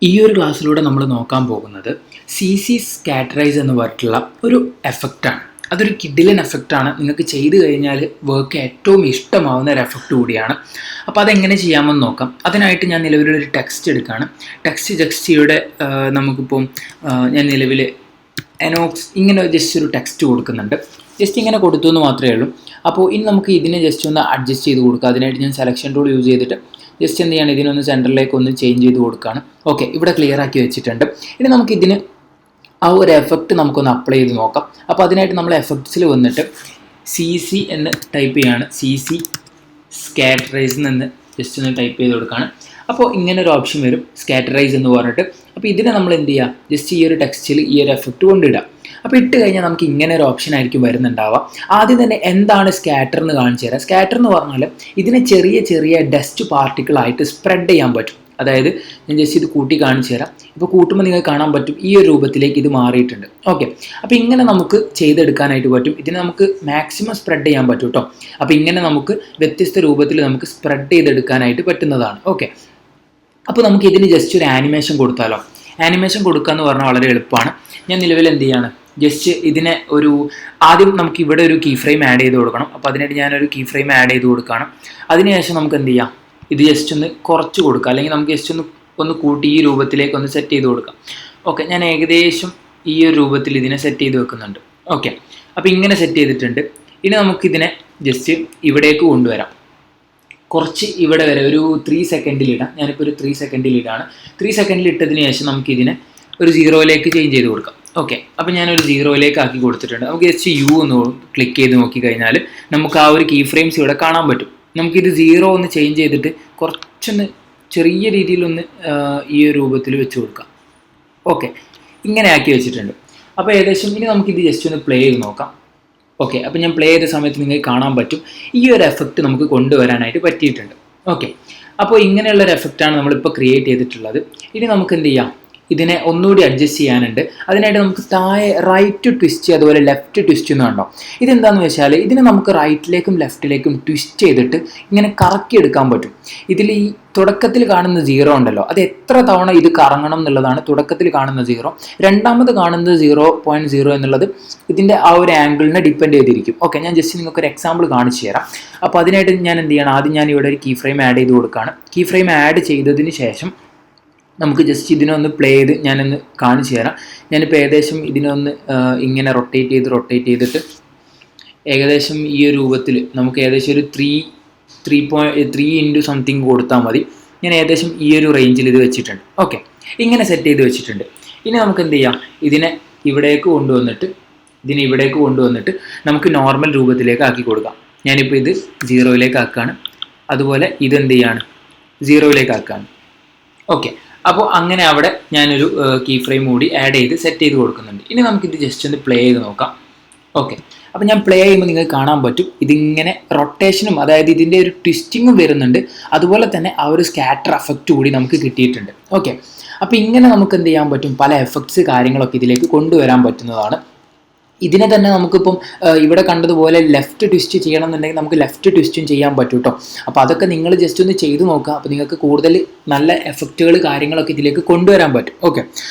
ഈ ഒരു ക്ലാസ്സിലൂടെ നമ്മൾ നോക്കാൻ പോകുന്നത് CC സ്കാറ്ററൈസ് എന്ന് പറഞ്ഞിട്ടുള്ള ഒരു എഫക്റ്റാണ്. അതൊരു കിഡിലൻ എഫക്റ്റാണ്. നിങ്ങൾക്ക് ചെയ്ത് കഴിഞ്ഞാൽ വർക്ക് ഏറ്റവും ഇഷ്ടമാവുന്ന ഒരു എഫക്റ്റ് കൂടിയാണ്. അപ്പോൾ അതെങ്ങനെ ചെയ്യാമെന്ന് നോക്കാം. അതിനായിട്ട് ഞാൻ നിലവിലൊരു ടെക്സ്റ്റ് എടുക്കുകയാണ്. ടെക്സ്റ്റിയുടെ നമുക്കിപ്പം ഞാൻ നിലവിൽ എനോക്സ് ഇങ്ങനെ ജസ്റ്റ് ഒരു ടെക്സ്റ്റ് കൊടുക്കുന്നുണ്ട്. ജസ്റ്റ് ഇങ്ങനെ കൊടുത്തു എന്ന് മാത്രമേ ഉള്ളൂ. അപ്പോൾ ഇനി നമുക്ക് ഇതിനെ ജസ്റ്റ് ഒന്ന് അഡ്ജസ്റ്റ് ചെയ്ത് കൊടുക്കുക. അതിനായിട്ട് ഞാൻ സെലക്ഷൻ ടൂൾ യൂസ് ചെയ്തിട്ട് ജസ്റ്റ് എന്ത് ചെയ്യണം, ഇതിനൊന്ന് സെൻറ്ററിലേക്ക് ഒന്ന് ചേഞ്ച് ചെയ്ത് കൊടുക്കുകയാണ്. ഓക്കെ, ഇവിടെ ക്ലിയർ ആക്കി വെച്ചിട്ടുണ്ട്. ഇനി നമുക്ക് ഇതിന് ആ ഒരു എഫക്റ്റ് നമുക്കൊന്ന് അപ്ലൈ ചെയ്ത് നോക്കാം. അപ്പോൾ അതിനായിട്ട് നമ്മൾ എഫക്ട്സിൽ വന്നിട്ട് CC എന്ന് ടൈപ്പ് ചെയ്യുകയാണ്. CC സ്കാറ്ററൈസ് എന്ന് ജസ്റ്റ് ഒന്ന് ടൈപ്പ് ചെയ്ത് കൊടുക്കുകയാണ്. അപ്പോൾ ഇങ്ങനെ ഒരു ഓപ്ഷൻ വരും, സ്കാറ്ററൈസ് എന്ന് പറഞ്ഞിട്ട്. അപ്പോൾ ഇതിനെ നമ്മൾ എന്ത് ചെയ്യുക, ജസ്റ്റ് ഈ ഒരു ടെക്സ്റ്റിൽ ഈ ഒരു എഫക്റ്റ് കൊണ്ടിടുക. അപ്പോൾ ഇട്ട് കഴിഞ്ഞാൽ നമുക്ക് ഇങ്ങനെ ഒരു ഓപ്ഷൻ ആയിരിക്കും വരുന്നുണ്ടാവുക. ആദ്യം തന്നെ എന്താണ് സ്കാറ്റർ എന്ന് കാണിച്ചു തരാം. സ്കാറ്റർ എന്ന് പറഞ്ഞാൽ ഇതിനെ ചെറിയ ചെറിയ ഡസ്റ്റ് പാർട്ടിക്കിളായിട്ട് സ്പ്രെഡ് ചെയ്യാൻ പറ്റും. അതായത് ഞാൻ ജസ്റ്റ് ഇത് കൂട്ടി കാണിച്ചു തരാം. ഇപ്പോൾ കൂട്ടുമ്പോൾ നിങ്ങൾക്ക് കാണാൻ പറ്റും ഈ ഒരു രൂപത്തിലേക്ക് ഇത് മാറിയിട്ടുണ്ട്. ഓക്കെ, അപ്പോൾ ഇങ്ങനെ നമുക്ക് ചെയ്തെടുക്കാനായിട്ട് പറ്റും. ഇതിനെ നമുക്ക് മാക്സിമം സ്പ്രെഡ് ചെയ്യാൻ പറ്റും കേട്ടോ. അപ്പോൾ ഇങ്ങനെ നമുക്ക് വ്യത്യസ്ത രൂപത്തിൽ നമുക്ക് സ്പ്രെഡ് ചെയ്തെടുക്കാനായിട്ട് പറ്റുന്നതാണ്. ഓക്കെ, അപ്പോൾ നമുക്ക് ഇതിന് ജസ്റ്റ് ഒരു ആനിമേഷൻ കൊടുത്താലോ. ആനിമേഷൻ കൊടുക്കുക എന്ന് പറഞ്ഞാൽ വളരെ എളുപ്പമാണ്. ഞാൻ നിലവിൽ എന്ത് ചെയ്യാണ്, ജസ്റ്റ് ഇതിനെ ഒരു ആദ്യം നമുക്ക് ഇവിടെ ഒരു കീ ഫ്രെയിം ആഡ് ചെയ്ത് കൊടുക്കണം. അപ്പോൾ അതിനായിട്ട് ഞാനൊരു കീ ഫ്രെയിം ആഡ് ചെയ്ത് കൊടുക്കുകയാണ്. അതിനുശേഷം നമുക്ക് എന്ത് ചെയ്യാം, ഇത് ജസ്റ്റ് ഒന്ന് കുറച്ച് കൊടുക്കുക, അല്ലെങ്കിൽ നമുക്ക് ജസ്റ്റ് ഒന്ന് കൂട്ടി ഈ രൂപത്തിലേക്ക് ഒന്ന് സെറ്റ് ചെയ്ത് കൊടുക്കാം. ഓക്കെ, ഞാൻ ഏകദേശം ഈ ഒരു രൂപത്തിൽ ഇതിനെ സെറ്റ് ചെയ്ത് വെക്കുന്നുണ്ട്. ഓക്കെ, അപ്പോൾ ഇങ്ങനെ സെറ്റ് ചെയ്തിട്ടുണ്ട്. ഇനി നമുക്കിതിനെ ജസ്റ്റ് ഇവിടേക്ക് കൊണ്ടുവരാം. കുറച്ച് ഇവിടെ വരെ ഒരു 3 സെക്കൻഡിൽ ഇടാം. ഞാനിപ്പോൾ ഒരു 3 സെക്കൻഡിൽ ഇടാണ്. 3 സെക്കൻഡിൽ ഇട്ടതിന് ശേഷം നമുക്കിതിനെ ഒരു 0യിലേക്ക് ചേഞ്ച് ചെയ്ത് കൊടുക്കാം. ഓക്കെ, അപ്പോൾ ഞാനൊരു 0യിലേക്ക് ആക്കി കൊടുത്തിട്ടുണ്ട്. നമുക്ക് ജസ്റ്റ് U എന്ന് ക്ലിക്ക് ചെയ്ത് നോക്കിക്കഴിഞ്ഞാൽ നമുക്ക് ആ ഒരു കീ ഫ്രെയിംസ് ഇവിടെ കാണാൻ പറ്റും. നമുക്കിത് 0 ഒന്ന് ചേഞ്ച് ചെയ്തിട്ട് കുറച്ചൊന്ന് ചെറിയ രീതിയിലൊന്ന് ഈ ഒരു രൂപത്തിൽ വെച്ച് കൊടുക്കാം. ഓക്കെ, ഇങ്ങനെ ആക്കി വെച്ചിട്ടുണ്ട്. അപ്പോൾ ഏകദേശം ഇനി നമുക്കിത് ജസ്റ്റ് ഒന്ന് പ്ലേ ചെയ്ത് നോക്കാം. ഓക്കെ, അപ്പോൾ ഞാൻ പ്ലേ ചെയ്ത സമയത്ത് നിങ്ങൾക്ക് കാണാൻ പറ്റും ഈ ഒരു എഫക്റ്റ് നമുക്ക് കൊണ്ടുവരാനായിട്ട് പറ്റിയിട്ടുണ്ട്. ഓക്കെ, അപ്പോൾ ഇങ്ങനെയുള്ളൊരു എഫക്റ്റാണ് നമ്മളിപ്പോൾ ക്രിയേറ്റ് ചെയ്തിട്ടുള്ളത്. ഇനി നമുക്ക് എന്ത് ചെയ്യാം, ഇതിനെ ഒന്നുകൂടി അഡ്ജസ്റ്റ് ചെയ്യാനുണ്ട്. അതിനായിട്ട് നമുക്ക് താഴെ റൈറ്റ് ട്വിസ്റ്റ് അതുപോലെ ലെഫ്റ്റ് ട്വിസ്റ്റ് എന്ന് കണ്ടോ. ഇതെന്താണെന്ന് വെച്ചാൽ ഇതിനെ നമുക്ക് റൈറ്റിലേക്കും ലെഫ്റ്റിലേക്കും ട്വിസ്റ്റ് ചെയ്തിട്ട് ഇങ്ങനെ കറക്കിയെടുക്കാൻ പറ്റും. ഇതിൽ ഈ തുടക്കത്തിൽ കാണുന്ന 0 ഉണ്ടല്ലോ, അത് എത്ര തവണ ഇത് കറങ്ങണം എന്നുള്ളതാണ് തുടക്കത്തിൽ കാണുന്ന 0. രണ്ടാമത് കാണുന്നത് 0.0 എന്നുള്ളത് ഇതിൻ്റെ ആ ഒരു ആംഗിളിനെ ഡിപ്പെൻഡ് ചെയ്തിരിക്കും. ഓക്കെ, ഞാൻ ജസ്റ്റ് നിങ്ങൾക്കൊരു എക്സാമ്പിൾ കാണിച്ചു തരാം. അപ്പോൾ അതിനായിട്ട് ഞാൻ എന്ത് ചെയ്യണം, ആദ്യം ഞാൻ ഇവിടെ ഒരു കീ ഫ്രെയിം ആഡ് ചെയ്ത് കൊടുക്കുകയാണ്. കീ ഫ്രെയിം ആഡ് ചെയ്തതിന് ശേഷം നമുക്ക് ജസ്റ്റ് ഇതിനൊന്ന് പ്ലേ ചെയ്ത് ഞാനൊന്ന് കാണിച്ചു തരാം. ഞാനിപ്പോൾ ഏകദേശം ഇതിനൊന്ന് ഇങ്ങനെ റൊട്ടേറ്റ് ചെയ്തിട്ട് ഏകദേശം ഈ ഒരു രൂപത്തിൽ നമുക്ക് ഏകദേശം ഒരു 3 ഇൻറ്റു സംതിങ് കൊടുത്താൽ മതി. ഞാൻ ഏകദേശം ഈ ഒരു റേഞ്ചിൽ ഇത് വെച്ചിട്ടുണ്ട്. ഓക്കെ, ഇങ്ങനെ സെറ്റ് ചെയ്ത് വെച്ചിട്ടുണ്ട്. ഇനി നമുക്ക് എന്ത് ചെയ്യാം, ഇതിനെ ഇവിടേക്ക് കൊണ്ടുവന്നിട്ട് നമുക്ക് നോർമൽ രൂപത്തിലേക്ക് ആക്കി കൊടുക്കാം. ഞാനിപ്പോൾ ഇത് 0യിലേക്ക് ആക്കുകയാണ്. അതുപോലെ ഇതെന്ത് ചെയ്യാണ്, 0യിലേക്ക് ആക്കുകയാണ്. ഓക്കെ, അപ്പോൾ അങ്ങനെ അവിടെ ഞാനൊരു കീ ഫ്രെയിം കൂടി ആഡ് ചെയ്ത് സെറ്റ് ചെയ്ത് കൊടുക്കുന്നുണ്ട്. ഇനി നമുക്കിത് ജസ്റ്റ് ഒന്ന് പ്ലേ ചെയ്ത് നോക്കാം. ഓക്കെ, അപ്പോൾ ഞാൻ പ്ലേ ചെയ്യുമ്പോൾ നിങ്ങൾക്ക് കാണാൻ പറ്റും ഇതിങ്ങനെ റൊട്ടേഷനും അതായത് ഇതിൻ്റെ ഒരു ട്വിസ്റ്റിങ്ങും വരുന്നുണ്ട്. അതുപോലെ തന്നെ ആ ഒരു സ്കാറ്റർ എഫക്റ്റ് കൂടി നമുക്ക് കിട്ടിയിട്ടുണ്ട്. ഓക്കെ, അപ്പോൾ ഇങ്ങനെ നമുക്ക് എന്ത് ചെയ്യാൻ പറ്റും, പല എഫക്ട്സ് കാര്യങ്ങളൊക്കെ ഇതിലേക്ക് കൊണ്ടുവരാൻ പറ്റുന്നതാണ്. ഇതിനെ തന്നെ നമുക്കിപ്പം ഇവിടെ കണ്ടതുപോലെ ലെഫ്റ്റ് ട്വിസ്റ്റ് ചെയ്യണമെന്നുണ്ടെങ്കിൽ നമുക്ക് ലെഫ്റ്റ് ട്വിസ്റ്റും ചെയ്യാൻ പറ്റും കേട്ടോ. അപ്പോൾ അതൊക്കെ നിങ്ങൾ ജസ്റ്റ് ഒന്ന് ചെയ്ത് നോക്കുക. അപ്പോൾ നിങ്ങൾക്ക് കൂടുതൽ നല്ല എഫക്റ്റുകൾ കാര്യങ്ങളൊക്കെ ഇതിലേക്ക് കൊണ്ടുവരാൻ പറ്റും. ഓക്കെ,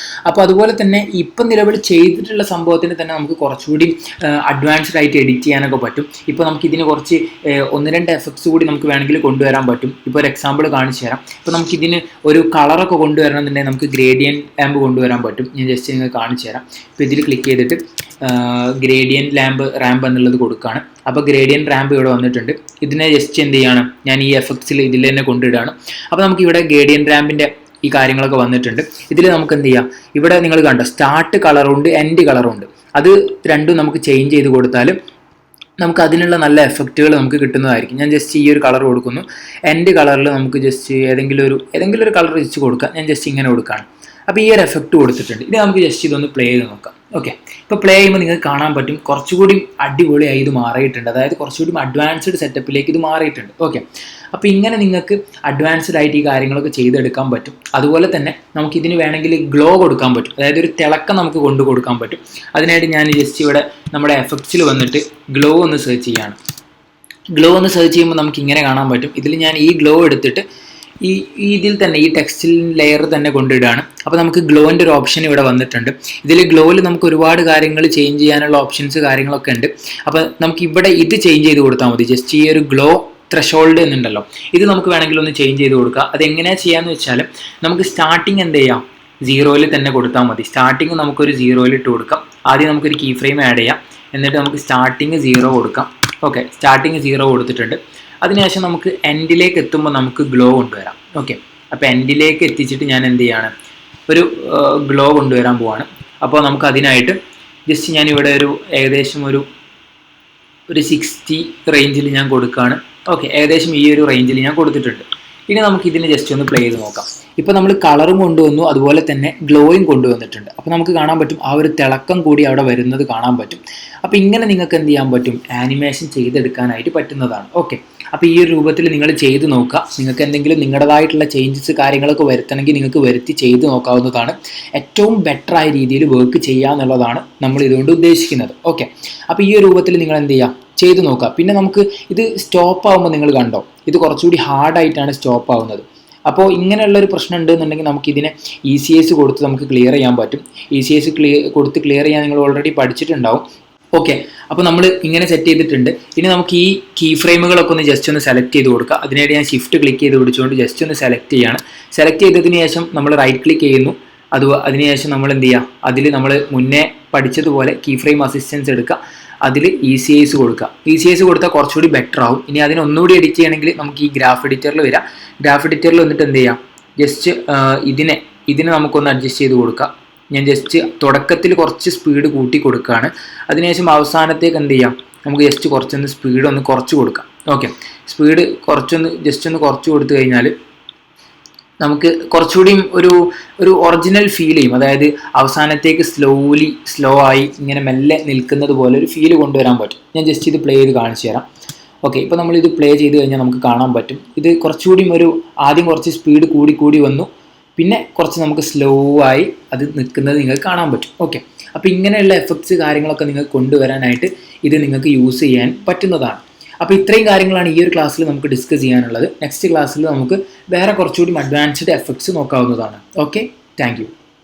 അപ്പോൾ അതുപോലെ തന്നെ ഇപ്പം നിലവിൽ ചെയ്തിട്ടുള്ള സംഭവത്തിന് തന്നെ നമുക്ക് കുറച്ചുകൂടി അഡ്വാൻസ്ഡ് ആയിട്ട് എഡിറ്റ് ചെയ്യാനൊക്കെ പറ്റും. ഇപ്പോൾ നമുക്ക് ഇതിന് കുറച്ച് 1-2 എഫക്ട്സ് കൂടി നമുക്ക് വേണമെങ്കിൽ കൊണ്ടുവരാൻ പറ്റും. ഇപ്പോൾ ഒരു എക്സാമ്പിൾ കാണിച്ചു തരാം. ഇപ്പോൾ നമുക്കിതിന് ഒരു കളറൊക്കെ കൊണ്ടുവരണമെന്നുണ്ടെങ്കിൽ നമുക്ക് ഗ്രേഡിയൻ ലാമ്പ് കൊണ്ടുവരാൻ പറ്റും. ഞാൻ ജസ്റ്റ് നിങ്ങൾക്ക് കാണിച്ചു തരാം. ഇപ്പോൾ ഇതിൽ ക്ലിക്ക് ചെയ്തിട്ട് ഗ്രേഡിയൻ റാമ്പ് എന്നുള്ളത് കൊടുക്കുകയാണ്. അപ്പോൾ ഗ്രേഡിയൻ റാമ്പ് ഇവിടെ വന്നിട്ടുണ്ട്. ഇതിനെ ജസ്റ്റ് എന്ത് ചെയ്യാണ്, ഞാൻ ഈ എഫക്ട്സിൽ ഇതിൽ തന്നെ കൊണ്ടിടുകയാണ്. അപ്പോൾ നമുക്ക് ഇവിടെ ഗ്രേഡിയൻ റാമ്പിൻ്റെ ഈ കാര്യങ്ങളൊക്കെ വന്നിട്ടുണ്ട്. ഇതിൽ നമുക്ക് എന്ത് ചെയ്യാം, ഇവിടെ നിങ്ങൾ കണ്ടോ സ്റ്റാർട്ട് കളറുണ്ട് എൻഡ് കളറുണ്ട്. അത് രണ്ടും നമുക്ക് ചേഞ്ച് ചെയ്ത് കൊടുത്താൽ നമുക്ക് അതിനുള്ള നല്ല എഫക്റ്റുകൾ നമുക്ക് കിട്ടുന്നതായിരിക്കും. ഞാൻ ജസ്റ്റ് ഈ ഒരു കളർ കൊടുക്കുന്നു. എൻഡ് കളറിൽ നമുക്ക് ജസ്റ്റ് ഏതെങ്കിലും ഒരു കളർ വെച്ച് കൊടുക്കാം. ഞാൻ ജസ്റ്റ് ഇങ്ങനെ കൊടുക്കുകയാണ്. അപ്പോൾ ഈ ഒരു എഫക്റ്റ് കൊടുത്തിട്ടുണ്ട്. ഇനി നമുക്ക് ജസ്റ്റ് ഇതൊന്ന് പ്ലേ ചെയ്ത് നോക്കാം. ഓക്കെ, ഇപ്പോൾ പ്ലേ ചെയ്യുമ്പോൾ നിങ്ങൾക്ക് കാണാൻ പറ്റും കുറച്ചുകൂടി അടിപൊളിയായി ഇത് മാറിയിട്ടുണ്ട്. അതായത് കുറച്ചുകൂടി അഡ്വാൻസ്ഡ് സെറ്റപ്പിലേക്ക് ഇത് മാറിയിട്ടുണ്ട്. ഓക്കെ, അപ്പോൾ ഇങ്ങനെ നിങ്ങൾക്ക് അഡ്വാൻസ്ഡ് ആയിട്ട് ഈ കാര്യങ്ങളൊക്കെ ചെയ്തെടുക്കാൻ പറ്റും. അതുപോലെ തന്നെ നമുക്കിതിന് വേണമെങ്കിൽ ഗ്ലോ കൊടുക്കാൻ പറ്റും. അതായത് ഒരു തിളക്കം നമുക്ക് കൊണ്ടു കൊടുക്കാൻ പറ്റും. അതിനായിട്ട് ഞാൻ ജസ്റ്റ് ഇവിടെ നമ്മുടെ എഫക്ട്സിൽ വന്നിട്ട് ഗ്ലോ ഒന്ന് സെർച്ച് ചെയ്യുകയാണ്. ഗ്ലോ ഒന്ന് സെർച്ച് ചെയ്യുമ്പോൾ നമുക്ക് ഇങ്ങനെ കാണാൻ പറ്റും. ഇതിൽ ഞാൻ ഈ ഗ്ലോ എടുത്തിട്ട് ഈ ഇതിൽ തന്നെ ഈ ടെക്സ്റ്റിൽ ലെയർ തന്നെ കൊണ്ടിടുകയാണ്. അപ്പോൾ നമുക്ക് ഗ്ലോൻ്റെ ഒരു ഓപ്ഷൻ ഇവിടെ വന്നിട്ടുണ്ട്. ഇതിൽ ഗ്ലോയിൽ നമുക്ക് ഒരുപാട് കാര്യങ്ങൾ ചേഞ്ച് ചെയ്യാനുള്ള ഓപ്ഷൻസ് കാര്യങ്ങളൊക്കെ ഉണ്ട്. അപ്പോൾ നമുക്ക് ഇവിടെ ഇത് ചേഞ്ച് ചെയ്ത് കൊടുത്താൽ മതി. ജസ്റ്റ് ഈ ഒരു ഗ്ലോ ത്രഷോൾഡ് എന്നുണ്ടല്ലോ, ഇത് നമുക്ക് വേണമെങ്കിൽ ഒന്ന് ചേഞ്ച് ചെയ്ത് കൊടുക്കുക. അതെങ്ങനെയാണ് ചെയ്യാന്ന് വെച്ചാൽ നമുക്ക് സ്റ്റാർട്ടിങ് എന്ത് ചെയ്യാം, 0 തന്നെ കൊടുത്താൽ മതി. സ്റ്റാർട്ടിങ് നമുക്കൊരു 0 ഇട്ട് കൊടുക്കാം. ആദ്യം നമുക്കൊരു കീ ഫ്രെയിം ആഡ് ചെയ്യാം. എന്നിട്ട് നമുക്ക് സ്റ്റാർട്ടിങ് 0 കൊടുക്കാം. ഓക്കെ, സ്റ്റാർട്ടിങ് 0 കൊടുത്തിട്ടുണ്ട്. അതിനുശേഷം നമുക്ക് എൻഡിലേക്ക് എത്തുമ്പോൾ നമുക്ക് ഗ്ലോ കൊണ്ടുവരാം. ഓക്കെ, അപ്പോൾ എൻഡിലേക്ക് എത്തിച്ചിട്ട് ഞാൻ എന്ത് ചെയ്യാണ്, ഒരു ഗ്ലോ കൊണ്ടുവരാൻ പോവാണ്. അപ്പോൾ നമുക്ക് അതിനായിട്ട് ജസ്റ്റ് ഞാനിവിടെ ഏകദേശം ഒരു 60 റേഞ്ചിൽ ഞാൻ കൊടുക്കുകയാണ്. ഓക്കെ, ഏകദേശം ഈ ഒരു റേഞ്ചിൽ ഞാൻ കൊടുത്തിട്ടുണ്ട്. ഇനി നമുക്ക് ഇതിന് ജസ്റ്റ് ഒന്ന് പ്ലേ ചെയ്ത് നോക്കാം. ഇപ്പോൾ നമ്മൾ കളറും കൊണ്ടുവന്നു, അതുപോലെ തന്നെ ഗ്ലോയും കൊണ്ടുവന്നിട്ടുണ്ട്. അപ്പോൾ നമുക്ക് കാണാൻ പറ്റും ആ ഒരു തിളക്കം കൂടി അവിടെ വരുന്നത് കാണാൻ പറ്റും. അപ്പോൾ ഇങ്ങനെ നിങ്ങൾക്ക് എന്ത് ചെയ്യാൻ പറ്റും, ആനിമേഷൻ ചെയ്തെടുക്കാനായിട്ട് പറ്റുന്നതാണ്. ഓക്കെ, അപ്പോൾ ഈ ഒരു രൂപത്തിൽ നിങ്ങൾ ചെയ്ത് നോക്കുക. നിങ്ങൾക്ക് എന്തെങ്കിലും നിങ്ങളുടേതായിട്ടുള്ള ചേഞ്ചസ് കാര്യങ്ങളൊക്കെ വരുത്തണമെങ്കിൽ നിങ്ങൾക്ക് വരുത്തി ചെയ്ത് നോക്കാവുന്നതാണ്. ഏറ്റവും ബെറ്റർ ആയ രീതിയിൽ വർക്ക് ചെയ്യുക എന്നുള്ളതാണ് നമ്മൾ ഇതുകൊണ്ട് ഉദ്ദേശിക്കുന്നത്. ഓക്കെ, അപ്പോൾ ഈ ഒരു രൂപത്തിൽ നിങ്ങൾ എന്ത് ചെയ്യുക, ചെയ്ത് നോക്കുക. പിന്നെ നമുക്ക് ഇത് സ്റ്റോപ്പ് ആകുമ്പോൾ നിങ്ങൾ കണ്ടോ, ഇത് കുറച്ചുകൂടി ഹാർഡായിട്ടാണ് സ്റ്റോപ്പ് ആവുന്നത്. അപ്പോൾ ഇങ്ങനെയുള്ളൊരു പ്രശ്നം ഉണ്ടെന്നുണ്ടെങ്കിൽ നമുക്കിതിനെ ECS കൊടുത്ത് നമുക്ക് ക്ലിയർ ചെയ്യാൻ പറ്റും. ECS കൊടുത്ത് ക്ലിയർ ചെയ്യാൻ നിങ്ങൾ ഓൾറെഡി പഠിച്ചിട്ടുണ്ടാവും. ഓക്കെ, അപ്പോൾ നമ്മൾ ഇങ്ങനെ സെറ്റ് ചെയ്തിട്ടുണ്ട്. ഇനി നമുക്ക് ഈ കീ ഫ്രെയിമുകളൊക്കെ ഒന്ന് ജസ്റ്റ് ഒന്ന് സെലക്ട് ചെയ്ത് കൊടുക്കുക. അതിനായിട്ട് ഞാൻ ഷിഫ്റ്റ് ക്ലിക്ക് ചെയ്ത് പിടിച്ചുകൊണ്ട് ജസ്റ്റ് ഒന്ന് സെലക്ട് ചെയ്യാണ്. സെലക്ട് ചെയ്തതിന് ശേഷം നമ്മൾ റൈറ്റ് ക്ലിക്ക് ചെയ്യുന്നു. അതിനുശേഷം നമ്മൾ എന്ത് ചെയ്യുക, അതിൽ നമ്മൾ മുന്നേ പഠിച്ചതുപോലെ കീ ഫ്രെയിം അസിസ്റ്റൻസ് എടുക്കുക. അതിൽ ECS കൊടുക്കുക. ECS കൊടുത്താൽ കുറച്ചുകൂടി ബെറ്റർ ആവും. ഇനി അതിനൊന്നുകൂടി എഡിറ്റ് ചെയ്യണമെങ്കിൽ നമുക്ക് ഈ ഗ്രാഫ് എഡിറ്ററിൽ വരാം. ഗ്രാഫ് എഡിറ്ററിൽ വന്നിട്ട് എന്ത് ചെയ്യാം, ജസ്റ്റ് ഇതിനെ നമുക്കൊന്ന് അഡ്ജസ്റ്റ് ചെയ്ത് കൊടുക്കാം. ഞാൻ ജസ്റ്റ് തുടക്കത്തിൽ കുറച്ച് സ്പീഡ് കൂട്ടി കൊടുക്കുകയാണ്. അതിനുശേഷം അവസാനത്തേക്ക് എന്ത് ചെയ്യാം, നമുക്ക് ജസ്റ്റ് കുറച്ചൊന്ന് സ്പീഡ് ഒന്ന് കുറച്ച് കൊടുക്കാം. ഓക്കെ, സ്പീഡ് ജസ്റ്റ് ഒന്ന് കുറച്ച് കൊടുത്തു കഴിഞ്ഞാൽ നമുക്ക് കുറച്ചുകൂടിയും ഒരു ഒറിജിനൽ ഫീൽ ചെയ്യും. അതായത് അവസാനത്തേക്ക് സ്ലോ ആയി ഇങ്ങനെ മെല്ലെ നിൽക്കുന്നത് പോലെ ഒരു ഫീൽ കൊണ്ടുവരാൻ പറ്റും. ഞാൻ ജസ്റ്റ് ഇത് പ്ലേ ചെയ്ത് കാണിച്ചു തരാം. ഓക്കെ, ഇപ്പോൾ നമ്മളിത് പ്ലേ ചെയ്ത് കഴിഞ്ഞാൽ നമുക്ക് കാണാൻ പറ്റും ഇത് കുറച്ചുകൂടിയും ആദ്യം കുറച്ച് സ്പീഡ് കൂടി വന്നു, പിന്നെ കുറച്ച് നമുക്ക് സ്ലോ ആയി അത് നിൽക്കുന്നത് നിങ്ങൾക്ക് കാണാൻ പറ്റും. ഓക്കെ, അപ്പോൾ ഇങ്ങനെയുള്ള എഫക്ട്സ് കാര്യങ്ങളൊക്കെ നിങ്ങൾക്ക് കൊണ്ടുവരാനായിട്ട് ഇത് നിങ്ങൾക്ക് യൂസ് ചെയ്യാൻ പറ്റുന്നതാണ്. അപ്പോൾ ഇത്രയും കാര്യങ്ങളാണ് ഈ ഒരു ക്ലാസ്സിൽ നമുക്ക് ഡിസ്കസ് ചെയ്യാനുള്ളത്. നെക്സ്റ്റ് ക്ലാസ്സിൽ നമുക്ക് വേറെ കുറച്ചുകൂടി അഡ്വാൻസ്ഡ് എഫക്ട്സ് നോക്കാവുന്നതാണ്. Okay, thank you.